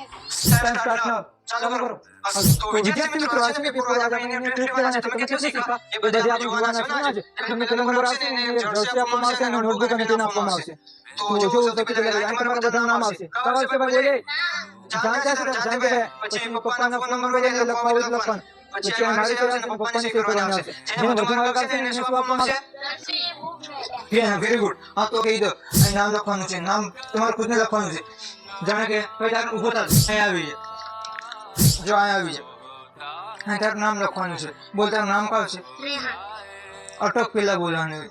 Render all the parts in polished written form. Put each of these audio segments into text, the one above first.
Time start now चालू करो तो विद्यार्थी મિત્રો આજે પેપર આગામી ને ટ્રીટ કરવાના છે તમે કેટલી શીખવા એ બધા આપણે જોવાના છે આજે તમને પેલો નંબર આવશે ને જર્સી આપવામાં આવશે અને નોટબુક અને પેન આપવામાં આવશે તો જો તો કે લાઈન તમારા બધા નામ આવશે કવર છે ભાઈ બોલે જાણતા છે પછી પપ્પાનો ફોન નંબર લઈને લખવાનું પછી મારી પાસે પપ્પાની ફી કરવાની આવશે જેને વધુ માર્ક આવશે એને શું આપવામાં આવશે વેરી ગુડ હા તો કહી દો અહીં નામ લખવાનું છે નામ તમારે ખુદને લખવાનું છે જાણે કે ભાઈ તાર ઉભો થાવ અહીં આવી જાય જો અહીં આવી જાય અહીં તાર નામ લખવાનું છે બોલ તારું નામ કાવ છે અટક પેલા બોલવાનું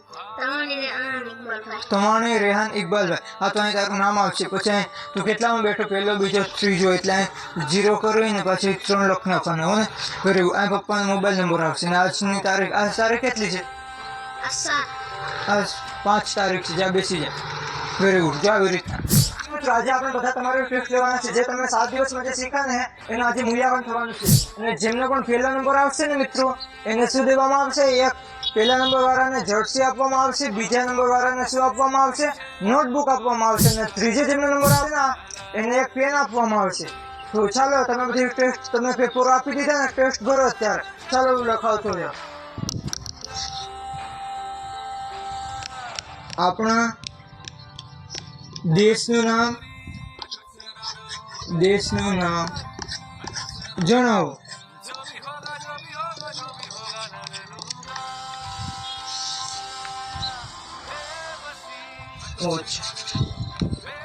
તમારી રેહાન ઇકબાલભાઈ હા તો અહીં તારું નામ આવશે પછી અહીં તું કેટલામાં બેઠો પહેલો બીજો ત્રીજો એટલે અહીં 0 કરીને પછી 3 લખ નાખવાનું હો ને વેરી ગુડ અહીં પપ્પાનો મોબાઈલ નંબર આવશે અને આજની તારીખ આજ તારીખ કેટલી છે આજ 5 તારીખ છે જ્યાં બેસી જાય વેરી ગુડ જો આવી રીતના મિત્રો આજે આપણે બધા તમારે ટેસ્ટ લેવાના છે જે તમે 7 દિવસમાં જે શીખ્યા ને એનું આજે મૂલ્યાંકન થવાનું છે અને જેમને પણ પહેલા નંબર આવશે ને મિત્રો એને શું દેવામાં આવશે એક પહેલા નંબર વાળાને જર્સી આપવામાં આવશે બીજા નંબર વાળાને શું આપવામાં આવશે નોટબુક આપવામાં આવશે અને ત્રીજે જેમનો નંબર આવે ને એને એક પેન આપવામાં આવશે તો ચાલો તમે બધી ટેસ્ટ તમે પેપર આપી દીધા ને ટેસ્ટ ભરો અત્યારે ચાલો લખાવતો રહ્યો આપણા દેશનું નામ જણાવો ઓછ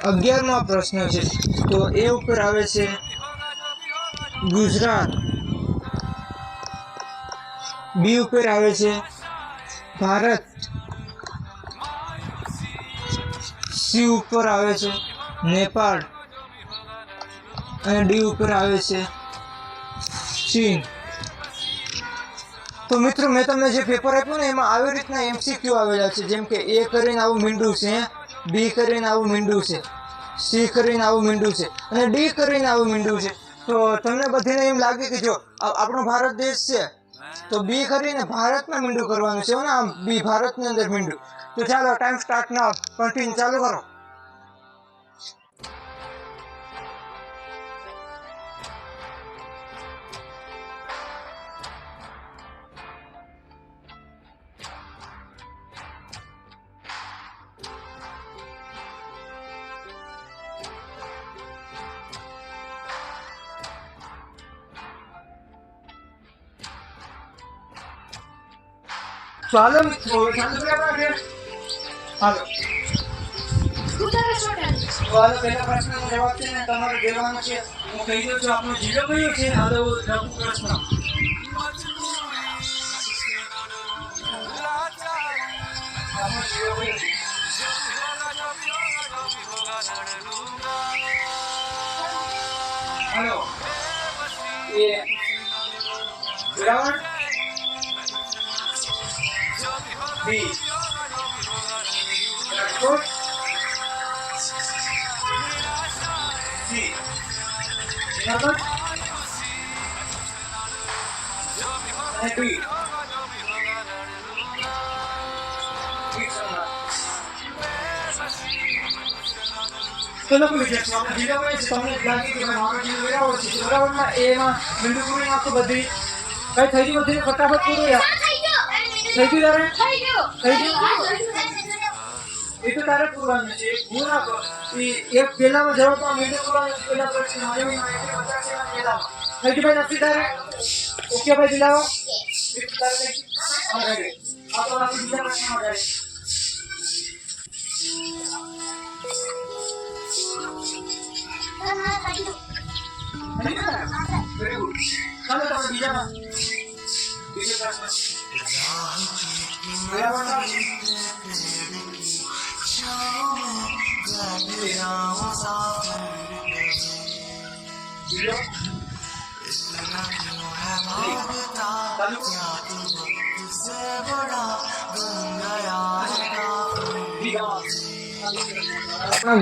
11મો પ્રશ્ન છે તો એ ઉપર આવે છે ગુજરાત બી ઉપર આવે છે ભારત સી ઉપર આવે છે નેપાળ અને ડી ઉપર આવે છે ચીન તો મિત્રો મેં તમને જે પેપર આપ્યું ને એમાં આવી રીતના એમસીક્યુ આવેલા છે જેમ કે એ કરીને આવું મીંડું છે બી કરીને આવું મીંડું છે સી કરીને આવું મીંડું છે અને ડી કરીને આવું મીંડું છે તો તમને બધીને એમ લાગે કે જો આપણો ભારત દેશ છે તો બી કરીને ભારતમાં મીંડું કરવાનું છે ને આમ બી ભારતની અંદર મીંડું તો ચાલો ટાઈમ સ્ટાર્ટ નાઉ કન્ટિન્યુ ચાલુ કરો ચાલો મિત્રો ચાલુ કરવા હાલો પહેલા પ્રશ્નનો જવાબ છે ને તમારે દેવાનો છે હું કહી દઉં છું આપણો જિલ્લો કયો છે હાલો લઘુ પ્રશ્ન હાલો એ ground B. Good. C. Number. And B. ચલો વિદ્યાર્થીઓ આપણે જીરો માં તમને લાગી કે મારો જીરો બરાબર છે બરાબરમાં એ માં બિંદુ પૂરી નાખો બધી કઈ થઈ ગયું બધી ફટાફટ પૂરું યાર થઈ ગયું તારે એ તો તારે પૂરવાનું છે હું ના કહો એક પહેલામાં જવાબમાં મીંડું પૂરવાનું પહેલા પ્રશ્ન થઈ ગયું ભાઈ નથી તારે ઓકે ભાઈ દિલાવો આ તો આપણે બીજા પ્રશ્નમાં જાય વેરી ગુડ ચાલો તમે બીજા પ્રશ્ન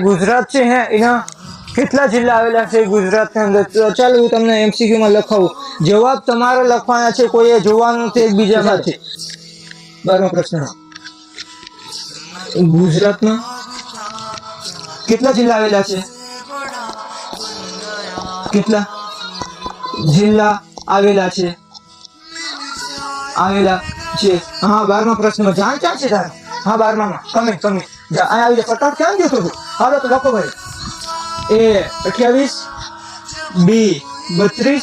ગુજરાત છે હે એના કેટલા જિલ્લા આવેલા છે ગુજરાતની અંદર ચાલો હું તમને એમસીક્યુ માં લખાવું જવાબ તમારે લખવાના છે કોઈએ જોવાનું છે એકબીજામાંથી 12મો પ્રશ્ન ગુજરાતમાં કેટલા જિલ્લા આવેલા છે કેટલા જિલ્લા આવેલા છે? હા 12મા પ્રશ્નમાં જાણ ક્યાં છે તારે? હા 12માં કમી જા આ આવી ફટાફટ ક્યાં ગયો તું? હાલો તો લખો ભાઈ. A 28, B 32,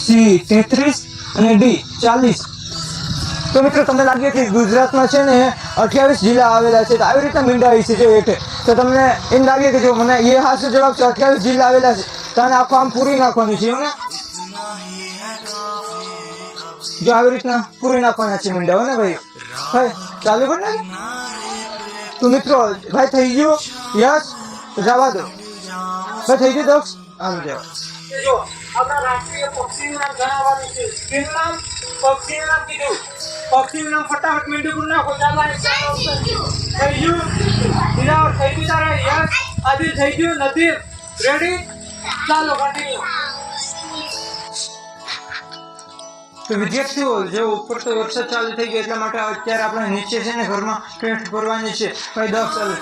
C 33 અને D 40. તો મિત્રો તમને લાગે કે ગુજરાતમાં છે ને 28 જિલ્લા આવેલા છે. તો આવી રીતના મીંડા છે જો એટલે તો તમને એમ લાગે કે જો મને એ હાસો જવાબ છે 28 જિલ્લા આવેલા છે તો આને આખું આમ પૂરી નાખવાનું છે ને જો આવી રીતના પૂરી નાખવાના છે મીંડા ને ભાઈ. ભાઈ ચાલુ કર ને તો મિત્રો ભાઈ થઈ ગયો યસ જવા દો ભાઈ થઈ ગયું દક્ષ આમ જાઓ. જો આપણા રાષ્ટ્રીય પક્ષીનું નામ જણાવવાનું છે. કેનું નામ? પક્ષીનું નામ કીધું. પક્ષીનું નામ ફટાફટ મીંડું પૂરું નાખો. ચાલો થઈ ગયું દિલાવર થઈ ગયું તારા યસ આદિલ થઈ ગયું નદીર રેડી ચાલો કન્ટિન્યુ. તો વિદ્યાર્થીઓ જો ઉપર તો વરસાદ ચાલુ થઈ ગયો એટલા માટે અત્યારે આપણે નીચે છે ને ઘરમાં પેન્ટ ભરવાની છે. ભાઈ દક્ષ ચાલુ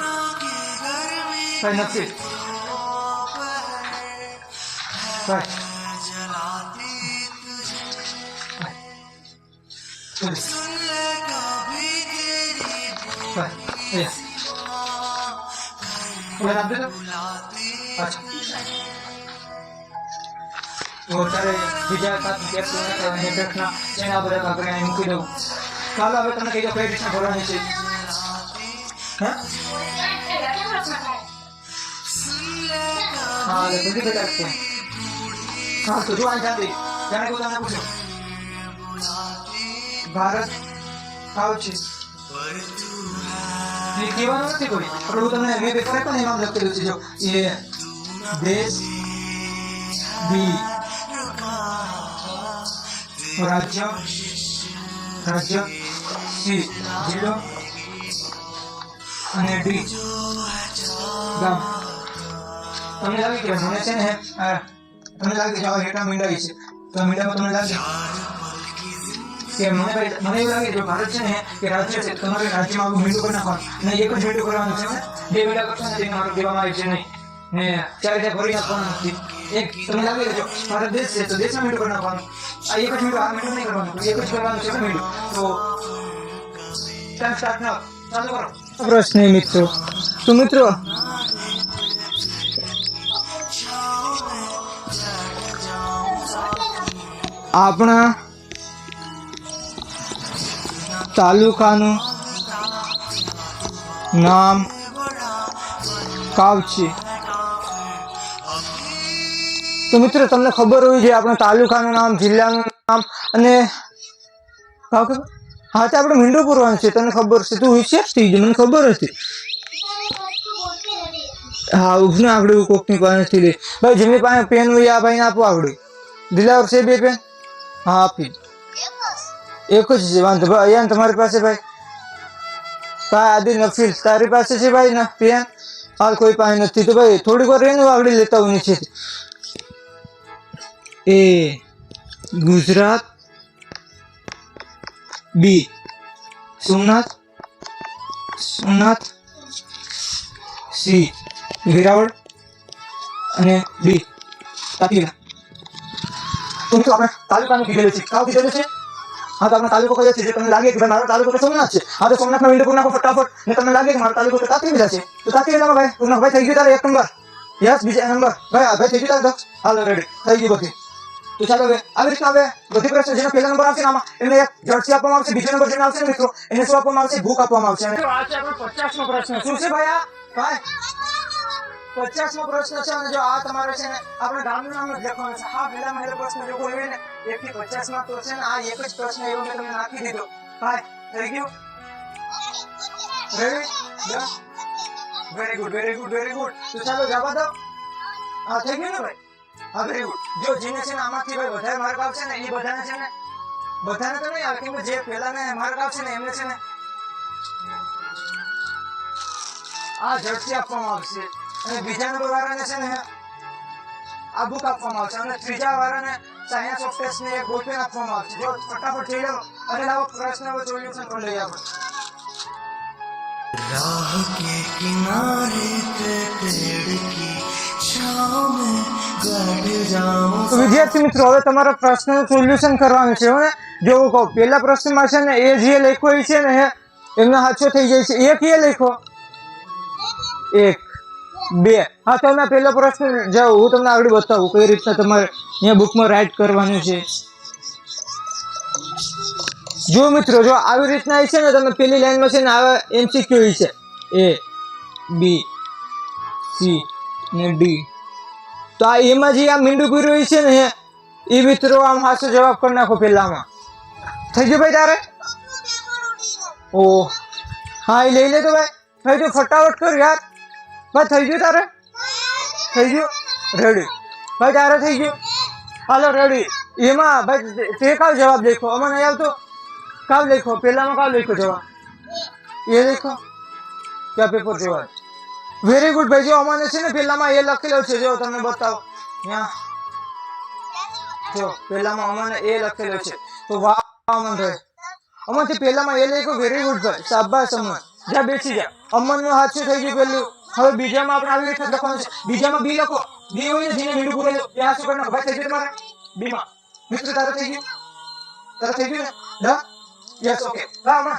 ભાઈ નથી ભાઈ બીજા મૂકી દઉં. ચાલો હવે તમને કહી દો કઈ રીતના ભરવાની છે. હા તો જો જાતે જાણે કોઈ તમને પૂછો ભારત આવ છે એ કહેવાનું નથી કોઈ પણ હું તમને મેં પેપર પણ એમાં લખેલું છે જો એ દેશ બી રાજ્ય સી જિલ્લો અને ડી ગામ. તમને લાગે કે મને છે ને તમને લાગે કે હેઠા મીંડાઈ છે તો મીંડામાં તમને લાગે કે મને એવું લાગે જો ભારત છે ને કે રાજ્ય છે તમારે રાજ્યમાં આવું મીંડું કરી નાખવાનું ને એક જ મીંડું કરવાનું છે ને 2 મીંડા કરશો ને મારું દેવામાં આવે છે નહીં ને 4 ભરી નાખવાનું નથી. એક તમને લાગે કે જો ભારત દેશ છે તો દેશમાં મીંડું કરી નાખવાનું. આ એક જ મીંડું આ મીંડું નહીં કરવાનું એક જ કરવાનું છે મીંડું. તો ટાઈમ સ્ટાર્ટ નાવ ચાલુ કરો. પ્રશ્ન મિત્રો તો મિત્રો આપણા તાલુકાનું નામ કાવચી. તો મિત્રો તમને ખબર હોવી જોઈએ આપણા તાલુકાનું નામ જિલ્લાનું નામ અને હા તો આપણે મીંડું પૂરવાનું છે. તને ખબર છે તું હોશિયાર થઈ ગઈ મને ખબર હતી. હા ઉભને આગળ કોકની પાસેથી લે ભાઈ જેમની પાસે પેન હોય આ ભાઈને આપો આગળ. દિલાવર છે 2 પેન? હા આપી એક જ છે વાંધો ભાઈ. અહીંયા તમારી પાસે ભાઈ આદિ નફીલ તારી પાસે છે ભાઈ ના પેન? હાલ કોઈ પાસે નથી તો ભાઈ થોડીક વાર એનું આગળ લેતા હું નીચે. એ ગુજરાત, બી સોમનાથ, સી વેરાવળ અને ડી તાપીલા. તો મિત્રો આપણે તાલુકાનું કીધેલું છે. કાવ કીધેલું છે? હા તો આપણે તાલુકો કયો છે? તમને લાગે કે ભાઈ મારો તાલુકો તો સોમનાથ છે. હા તો સોમનાથમાં મીંડું પૂરું નાખો ફટાફટ ને તમને લાગે કે મારો તાલુકો તો તાપીલા છે તો તાપીલામાં ભાઈ પૂર્ણ ભાઈ થઈ ગયું તારે 1 નંબર યસ. બીજા નંબર ભાઈ આ ભાઈ થઈ ગયું તારે હાલો રેડી થઈ ગયું બધી. તો ચાલો હવે આવી રીતના હવે બધી પ્રશ્ન જેનો પહેલો નંબર આવશે ને આમાં એમને એક જર્સી આપવામાં આવશે. બીજો નંબર જેને આવશે ને મિત્રો એને શું આપવામાં આવશે? ભૂખ આપવામાં આવશે. આ છે આપણો 50મો પ્રશ્ન. શું છે ભાઈ? આ ભાઈ 50મો પ્રશ્ન છે અને જો આ તમારે છે ને આપણે ગામનું નામ જ લખવાનું છે. હા પહેલા પહેલો પ્રશ્ન જો કોઈ હોય ને 1 થી 50માં તો છે ને આ એક જ પ્રશ્ન એવો મેં તમને નાખી દીધો. ભાઈ થઈ ગયું રેડી? Very good. તો ચાલો જવા દો. હા થઈ ગયું ને ભાઈ? હા વેરી ગુડ. જો જેને છે ને આમાંથી ભાઈ વધારે માર્ક આવશે ને એ બધાને છે ને બધાને તો નહીં આવે કેમ કે જે પહેલાને માર્ક આવશે ને એમને છે ને આ જર્સી આપવામાં આવશે અને બીજા નંબર વાળાને છે ને આ બુક આપવામાં આવશે અને ત્રીજા વાળાને સાયન્સ ઓફ ટેસ્ટ ને એક બોલપેન આપવામાં આવશે. જો ફટાફટ જોઈ લો અને લાવો પ્રશ્ન હવે સોલ્યુશન કરી લઈએ આપણે. राह के किनारे पे पेड़ की छाँव में તો વિદ્યાર્થી મિત્રો હવે તમારો પ્રશ્નનું સોલ્યુશન કરવાનું છે ને જો કહો પહેલા પ્રશ્નમાં છે ને એ જે લખ્યો છે ને એમનો સાચો થઈ જાય છે એક એ લખો 1 2 હા તો મેં પહેલો પ્રશ્ન જાઓ હું તમને આગળ બતાવું કઈ રીતના તમારે અહીંયા બુકમાં રાઈટ કરવાનું છે જો મિત્રો જો આવી રીતના છે ને તમે પહેલી લાઈનમાં છે ને આવા MCQ છે A B C ને D તો આ એમાં જે આ મીંડું પૂર્યું છે ને એ મિત્રો આમ સાચો જવાબ કરી નાખો પહેલામાં થઈ ગયું ભાઈ તારે ઓ હા એ લઈ લે તો ભાઈ થઈ ગયું ફટાફટ કર યાર ભાઈ થઈ ગયું તારે થઈ ગયું રેડી ભાઈ તારે થઈ ગયું હાલો રેડી એમાં ભાઈ તે કાવ જવાબ લખો અમને નહીં આવતો કાવ લખો પહેલામાં કાવ લખો જવાબ એ લખો ક્યાં પેપર જવાબ વેરી ગુડ ભાઈ જો અમાને છે ને પહેલામાં એ લખેલો છે જો તમને બતાવો ત્યાં જો પહેલામાં અમાને એ લખેલો છે તો વાહ અમનભાઈ અમનથી પહેલામાં એ લખ્યો વેરી ગુડ ભાઈ શાબાશ અમન જા બેસી જા અમનનું સાચું થઈ ગયું પહેલું હવે બીજામાં આપણે આવી રીતે લખવાનું છે બીજામાં બી લખો બી હોય ને જેને મીંડું પૂરેલું એ હાચું કરી નાખો ભાઈ થઈ ગયું તમારે બીમાં મિત્ર તારે થઈ ગયું ને ડન યસ ઓકે હા અમન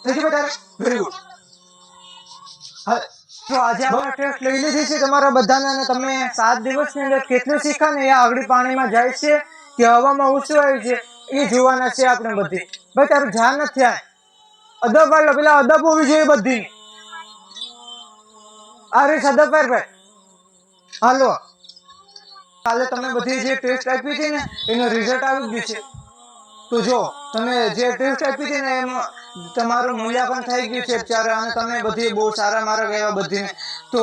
થઈ ગયું તારે વેરી ગુડ હા તો આજે આપણે ટેસ્ટ લઈ લીધી છે તમારા બધાને અને તમે 7 દિવસની અંદર કેટલું શીખ્યા ને એ આગળ પાણીમાં જાય છે કે હવામાં ઊંચું આવ્યું છે એ જોવાના છે આપણે બધી ભાઈ તારું ધ્યાન નથી થાય અદબ વાળો પેલા અદબ હોવી જોઈએ બધી અરે અદબ ભાઈ હાલો કાલે તમે બધી જે ટેસ્ટ આપી હતી ને એનું રિઝલ્ટ આવી ગયું છે તો જો તમે જે ટેસ્ટ આપી હતી ને એમાં તમારું મૂલ્યાંકન થઈ ગયું છે અત્યારે અને તમે બધી બહુ સારા માર્ક આવ્યા બધીને તો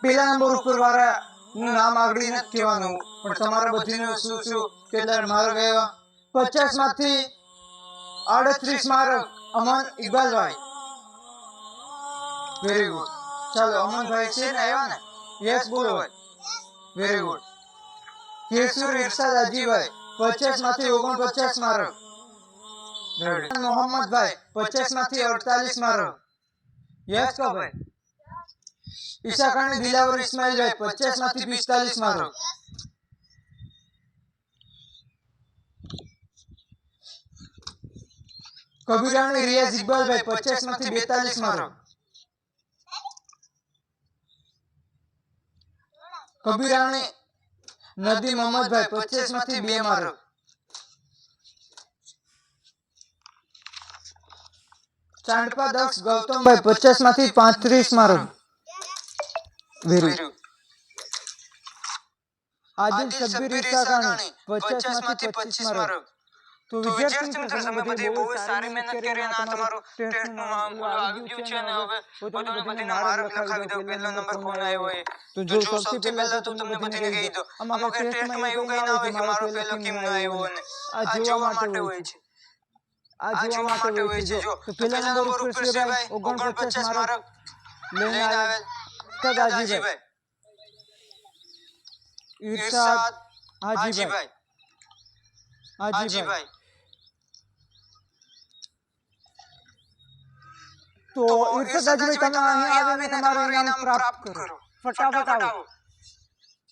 પહેલા નંબર ઉપર વાળાનું નામ આગળ નથી કહેવાનું પણ તમારા બધીનું શું કેટલા માર્ક આવ્યા 50 માંથી 38 માર્ક અમન ઇકબાલભાઈ વેરી ગુડ ચાલો અમનભાઈ છે ને આવ્યા ને યસ બોલો ભાઈ વેરી ગુડ કેસુર ઇરશાદ અજીભાઈ 50 માંથી 49 માર્ક मोहम्मद भाई 50 માંથી 48 मार्क यस को भाई ईशा खानी दिलावर इस्माइल भाई 50 માંથી 45 मार्क कबीरानी रियाज इकबाल भाई 50 માંથી 42 मार्क कबीरानी नदी मोहम्मद भाई 50 માંથી 2 मार्क चांदपा दक्ष गौतम भाई 50 માંથી 35 मार्क वेरी आदिल शब्बीर ईसा खानी 50 માંથી 25 मार्क तो विद्यार्थी मित्र તમે બધી બહુ સારી મહેનત કરી અને આ તમારું ટેસ્ટનું આવી ગયું છે અને હવે બધું બધીને માર્ક લખાવી દો પહેલો નંબર કોણ આવ્યો હોય તો જો સૌથી પહેલા તો તમને બધીને કહી દો અમારા ટેસ્ટમાં એવું કઈ ના હોય કે મારો પહેલો કેમ ન આવ્યો અને આ જોવા માટે હોય છે આ જોવા માટે હોય છે જો તો પહેલા નંબર ઉપર છે ભાઈ 49 માર્ક લઈને આવે તગાજીભાઈ ઇરશાદ હાજીભાઈ तो इरशाद हाजीभाई તમે અહીંયા આવીને તમારું ઇનામ પ્રાપ્ત કરો ફટાફટ આવો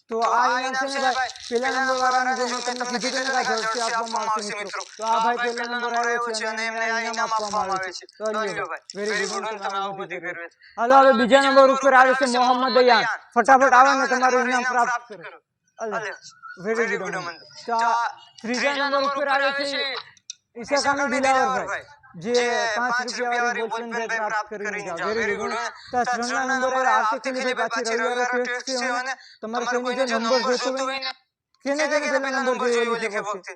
તો આ ઇનામ છે ને ભાઈ પહેલા નંબર વાળાને જે મેં તમને કીધું કે ઝડપથી આપવામાં આવશે મિત્રો તો આ ભાઈ પહેલા નંબર આવ્યો છે અને એમને ઇનામ આપવામાં આવે છે તો લ્યો ભાઈ વેરી ગુડ તમે આવું બધું કર્યું હાલો હવે બીજા નંબર ઉપર આવે છે મોહમ્મદ અયાન ફટાફટ આવો ને તમારું ઇનામ પ્રાપ્ત કરો વેરી ગુડ તો ત્રીજા નંબર ઉપર આવે છે ઈશા ખાની દિલાવર ભાઈ જે 5 રૂપિયા વાળી બોલપેન પ્રાપ્ત કરી જાવ વેરી ગુડ તો ત્રણના નંબર પર આર્થિક ખીલી પાછી રવિવારે ટેસ્ટ છે અને તમારે કોઈને જે નંબર જોઈતો હોય ને કેને પહેલા નંબર જોઈએ છે વખતે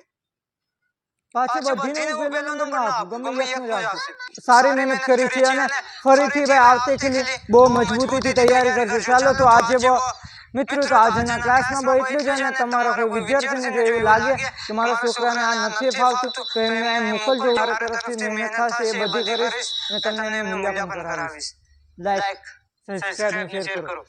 પાછી બધીને પહેલા નંબર ના આપો ગમે એકને રાખો સારી મહેનત કરી છે અને ફરીથી ભાઈ આર્થિક ખીલી બહુ મજબૂતીથી તૈયારી કરજો ચાલો તો આજે બહુ મિત્રો તો આજના ક્લાસમાં બહુ એટલું જ અને તમારો કોઈ વિદ્યાર્થીને જો એવું લાગે કે મારા છોકરાને આ નથી ફાવતું તો એમને એમ મોકલજો મારા તરફથી મહેનત થશે એ બધી કરીશ અને તમને એને મૂલ્યાંકન કરાવીશ લાઈક સબસ્ક્રાઇબ અને શેર કરો